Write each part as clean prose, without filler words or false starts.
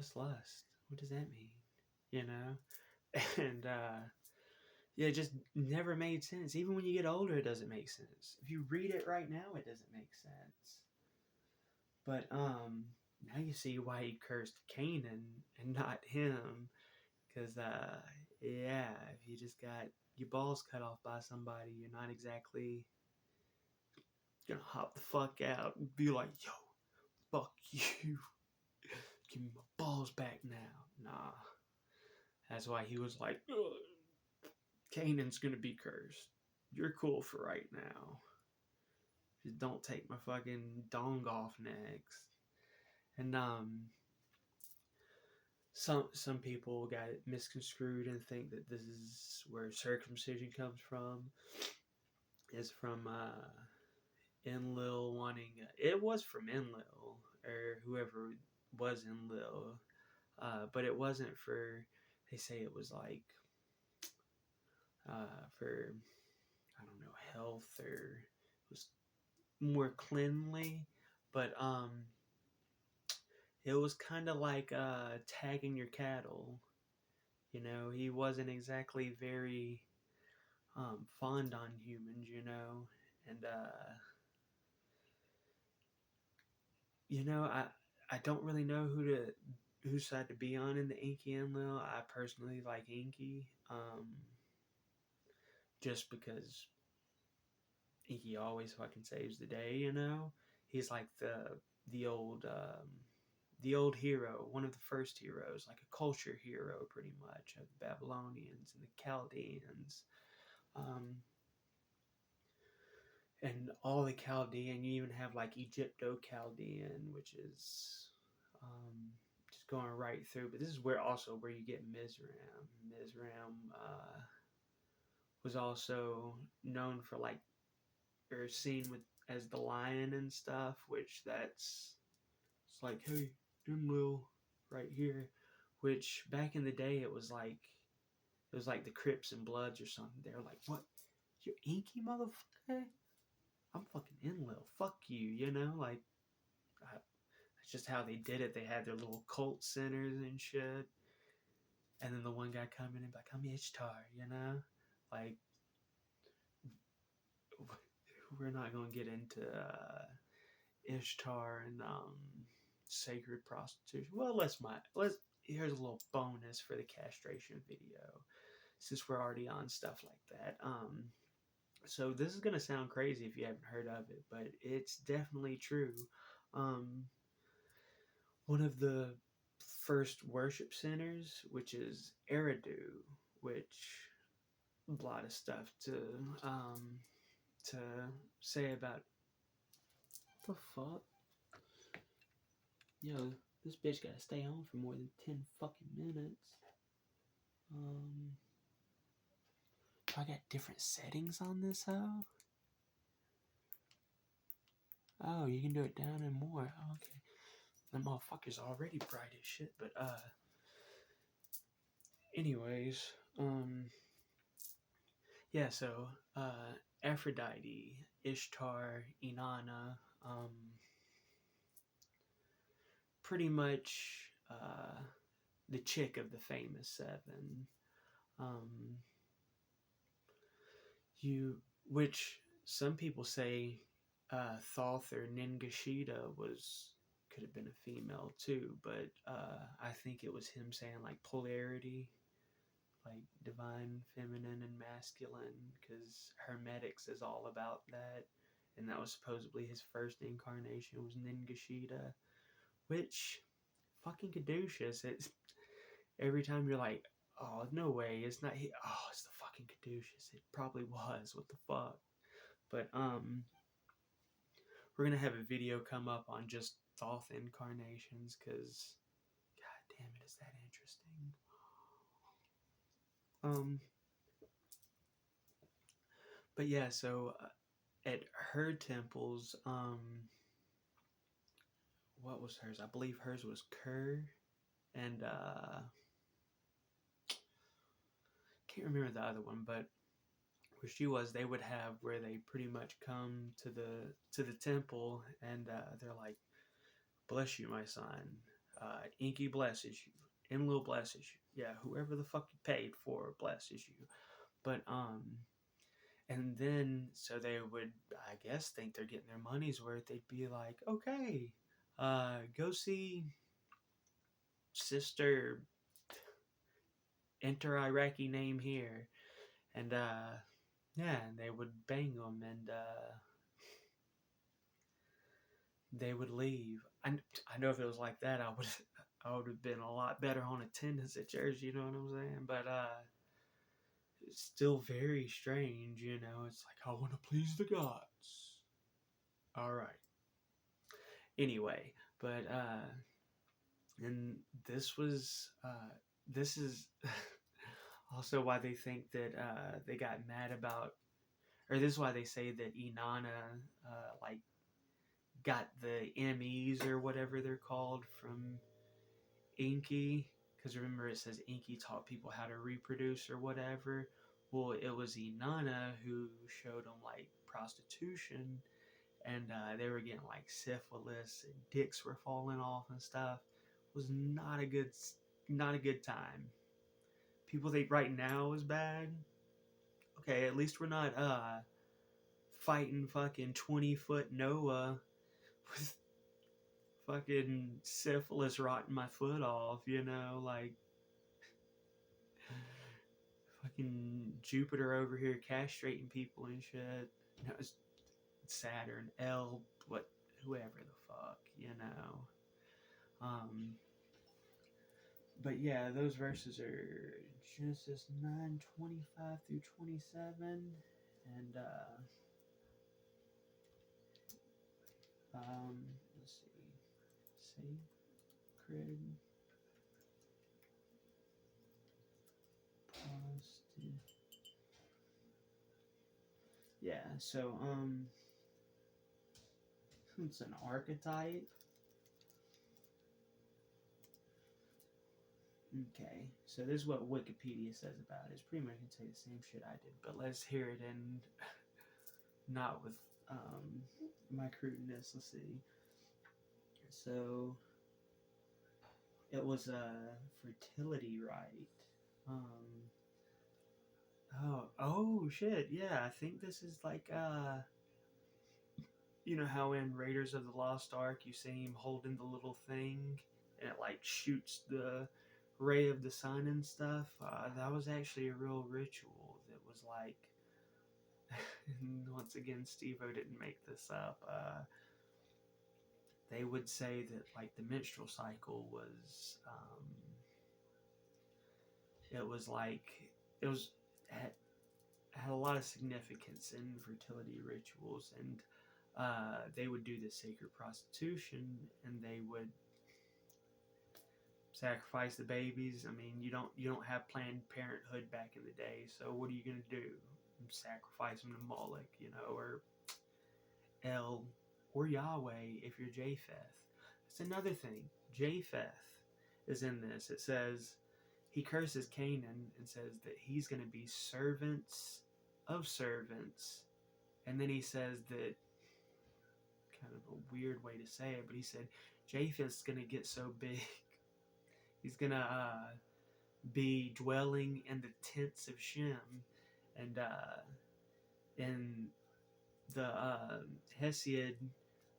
what's lust? What does that mean? You know? And yeah, it just never made sense. Even when you get older, it doesn't make sense. If you read it right now, it doesn't make sense. But now you see why he cursed Canaan and not him. Because yeah, if you just got your balls cut off by somebody, you're not exactly gonna hop the fuck out and be like, yo, fuck you. Give me my balls back now. Nah. That's why he was like, Canaan's gonna be cursed. You're cool for right now. Just don't take my fucking dong off next. And some people got it misconstrued and think that this is where circumcision comes from. It's from Enlil wanting. It was from Enlil or whoever was Enlil, but it wasn't for. They say it was like for, I don't know, health, or it was more cleanly, but it was kind of like tagging your cattle. You know, he wasn't exactly very fond on humans. You know, and you know, I don't really know whose side to be on in the Inky Enlil. I personally like Inky, just because Inky always fucking saves the day. You know, he's like the old hero, one of the first heroes, like a culture hero, pretty much, of the Babylonians and the Chaldeans. Um, and all the Chaldean, you even have like Egypto-Chaldean, which is just going right through. But this is where also where you get Mizraim. Mizraim was also known for like, or seen with as the lion and stuff, which that's it's like, hey, Enlil, right here. Which back in the day it was like the Crips and Bloods or something. They were like, what? You're Inky, motherfucker? I'm fucking Enlil. Fuck you, you know? Like, it's just how they did it. They had their little cult centers and shit. And then the one guy coming in, like, I'm Ishtar, you know? Like, we're not going to get into Ishtar and sacred prostitution. Well, here's a little bonus for the castration video, since we're already on stuff like that. So this is gonna sound crazy if you haven't heard of it, but it's definitely true. Um, One of the first worship centers, which is Eridu, which a lot of stuff to say about. What the fuck? Yo, this bitch gotta stay on for more than 10 fucking minutes. I got different settings on this hoe? Oh, you can do it down and more. Oh, okay. That motherfucker's already bright as shit, but anyways, yeah, so Aphrodite, Ishtar, Inanna, pretty much the chick of the famous seven. Um, which some people say Thoth or Ningishita could have been a female too, but I think it was him saying like polarity, like divine feminine and masculine, because Hermetics is all about that, and that was supposedly his first incarnation was Ningishita, which fucking caduceus. It's every time you're like, oh no way, it's not he. Oh, it's the fucking caduceus. It probably was. What the fuck? But we're gonna have a video come up on just Thoth incarnations, because god damn it, is that interesting. But yeah, so at her temples, what was hers? I believe hers was Kerr, and can't remember the other one, but where she was, they would have where they pretty much come to the temple, and they're like, "Bless you, my son. Inky blesses you. Enlil blesses you. Yeah, whoever the fuck you paid for blesses you. But and then so they would, I guess, think they're getting their money's worth. They'd be like, okay, go see Sister, enter Iraqi name here, and yeah, and they would bang them, and they would leave. I know if it was like that, I would have been a lot better on attendance at church. You know what I'm saying? But it's still very strange. You know, it's like I want to please the gods. All right. Anyway, but and this is also why they think that they got mad about, or this is why they say that Inanna like got the MEs or whatever they're called from Inky, because remember it says Inky taught people how to reproduce or whatever. Well, it was Inanna who showed them like prostitution, and they were getting like syphilis and dicks were falling off and stuff. It was not a good time. People think right now is bad. Okay, at least we're not fighting fucking 20-foot Noah with fucking syphilis rotting my foot off, you know, like fucking Jupiter over here castrating people and shit. No, it's Saturn, L, what, whoever the fuck, you know. But yeah, those verses are Genesis 9:25 through 27, and let's see, sacred, positive. Yeah, so it's an archetype. Okay, so this is what Wikipedia says about it. It's pretty much gonna say the same shit I did, but let's hear it in not with my crudeness. Let's see. So it was a fertility rite. Oh shit, yeah. I think this is like you know how in Raiders of the Lost Ark you see him holding the little thing and it like shoots the ray of the sun and stuff. That was actually a real ritual that was like. Once again, Steve-O didn't make this up. They would say that like the menstrual cycle was, it was like it was had a lot of significance in fertility rituals, and they would do the sacred prostitution, and they would sacrifice the babies. I mean, you don't have Planned Parenthood back in the day, so what are you gonna do? Sacrifice them to Moloch, you know, or El, or Yahweh if you're Japheth. That's another thing. Japheth is in this. It says he curses Canaan and says that he's going to be servants of servants. And then he says that, kind of a weird way to say it, but he said Japheth's going to get so big. He's going to be dwelling in the tents of Shem. And in the Hesiod,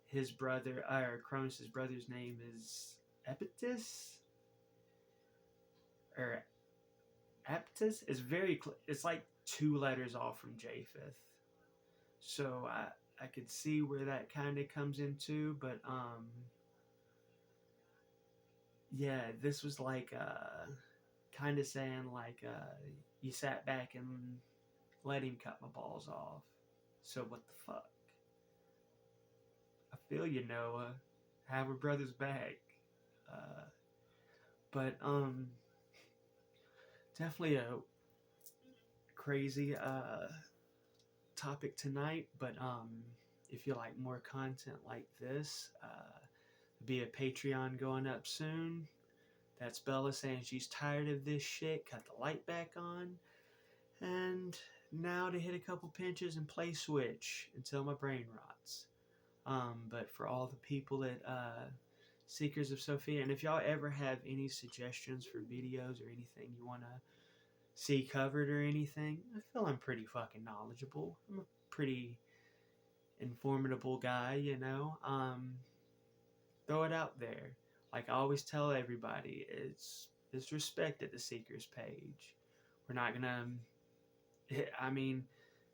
his brother, or Cronus' brother's name is Epitus? Or Aptus? It's like 2 letters off from Japheth. So I could see where that kind of comes into, but yeah, this was like kind of saying like you sat back and let him cut my balls off. So what the fuck? I feel you, Noah. Have a brother's back. But definitely a crazy topic tonight. But if you like more content like this, be a Patreon going up soon. That's Bella saying she's tired of this shit. Cut the light back on. And now to hit a couple pinches and play Switch until my brain rots. But for all the people that Seekers of Sophia. And if y'all ever have any suggestions for videos or anything you want to see covered or anything, I feel I'm pretty fucking knowledgeable. I'm a pretty informative guy, you know. Throw it out there. Like I always tell everybody, it's respect at the Seekers page. We're not gonna. I mean,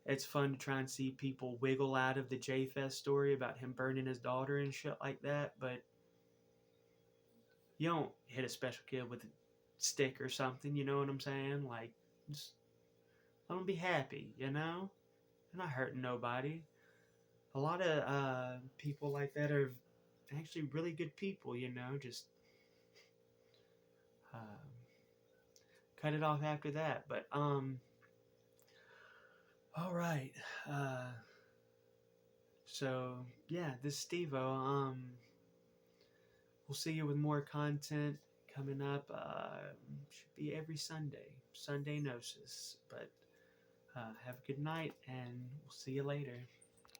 it's fun to try and see people wiggle out of the J Fest story about him burning his daughter and shit like that, but you don't hit a special kid with a stick or something, you know what I'm saying? Like, just let them be happy, you know? They're not hurting nobody. A lot of people like that are actually really good people, you know? Just uh, cut it off after that. But, all right. Uh, so, yeah, this is Steve-O. We'll see you with more content coming up. Should be every Sunday. Sunday Gnosis. But have a good night, and we'll see you later.